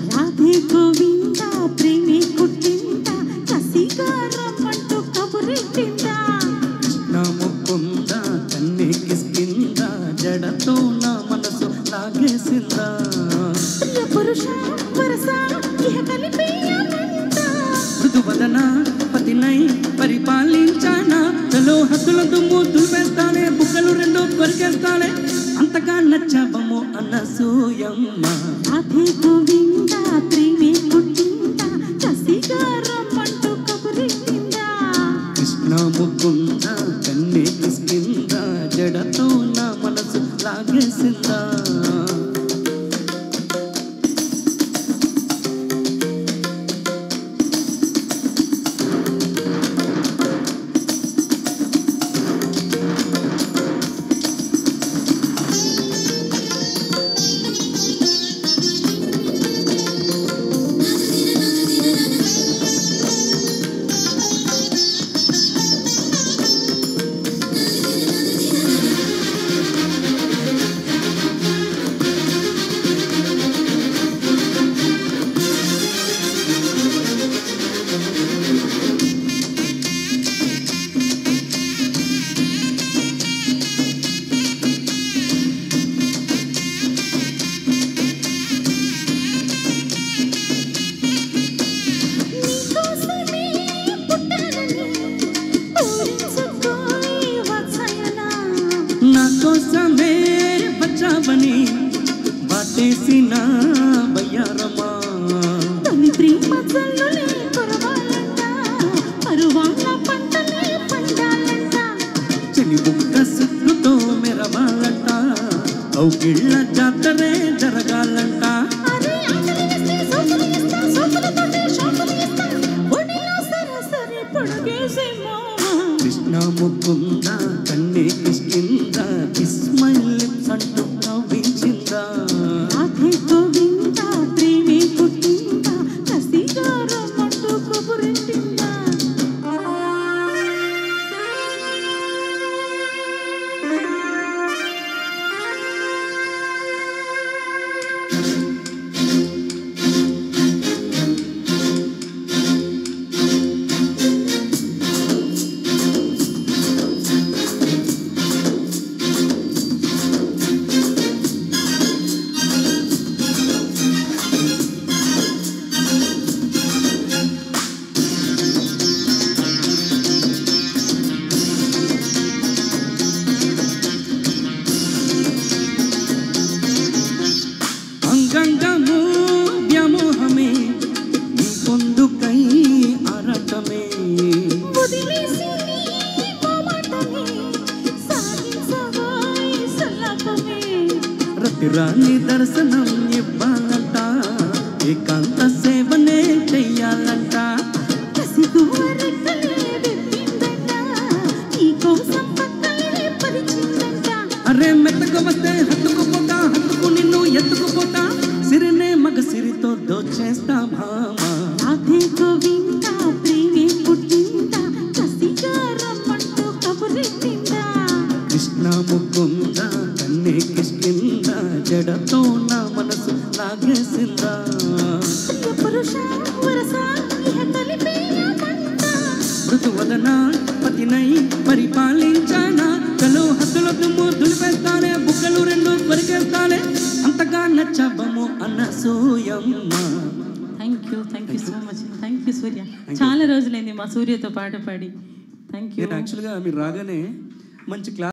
రాధే గోవింద ప్రేమే కుట్టింద కసిగా రమ్మంటూ కబురెట్టిందా కృష్ణ ముకుంద కన్నే కిస్కింద జడతో నా మనసు లాగేసిందా ప్రియ పురుష వరస ఇహ కలిపేయమంట మృదువదన పతినై పరిపాలించానా చలో హద్దుల దుమ్ము దులిపేస్తానే బుగ్గలు రెండు కొరికేస్తానే అంతగా నచ్చావమో అనసూయమ్మ రాధే గోవింద ప్రేమే కుట్టింద కసిగా రమ్మంటూ కబురెట్టిందా కృష్ణ ముకుంద కన్నే కిస్కింద జడతో నా మనసు లాగేసిందా నా కోసమే బచావని బాటేసిన బయ్యారమా తొలి ప్రేమ చల్లులే కురవాలంట పరువాల పంటలే పండాలంట చెలి బుక్క సుక్కుతో మెరవాలంట కౌగిళ్ళ జాతరే జరగాలంట అరే ఆకలి వేస్తే సోకులు ఇస్తా సోకులతోటే షోకులు ఇస్తా ఒడిలో సరసరి పొడిగేసే మావా కృష్ణ ముకుంద కన్నే కిష్కింద ఇస్మైల్ లిప్స్ అంటూ నవ్వించిందా రాధే గోవింద ప్రేమే పుట్టింద కసిగా రమ్మంటూ కబురెట్టిందా అంగంగము వ్యామోహమే నీ పొందుకై ఆరాటమే వదిలేసి నీ మాటనే సాగించవోయ్ సల్లాపమే రతిరాని దర్శనం ఇవ్వాలంట ఏకాంత సేవనే చెయ్యాలంట కసిగువరెక్కలే వెప్పిందంట నీకోసం పక్కలే పరిచిందంట అరే మెత్తకు వస్తే హత్తుకుపోతా హత్తుకు నిన్ను ఎత్తుకుపోతా సిరినే మగ సిరితో దోచేస్తా భామా రాధే గోవింద ప్రేమే పుట్టింద కసిగా రమ్మంటూ కబురెట్టిందా కృష్ణ ముకుంద కన్నే కిష్కింద జడతో నా మనసు లాగేసిందా ప్రియ పురుష వరస ఇహ కలిపేయమంట మృదువదన పతినై పరిపాలించానా చలో హద్దుల దుమ్ము దులిపేస్తానే బుగ్గలు రెండు కొరికేస్తానే అంతగా నచ్చావమో Anasuyamma thank you so much thank you Surya చాలా రోజులైంది మా సూర్యతో పాట పాడి థ్యాంక్ యూ యాక్చువల్గా మీరు రాగానే మంచి క్లాస్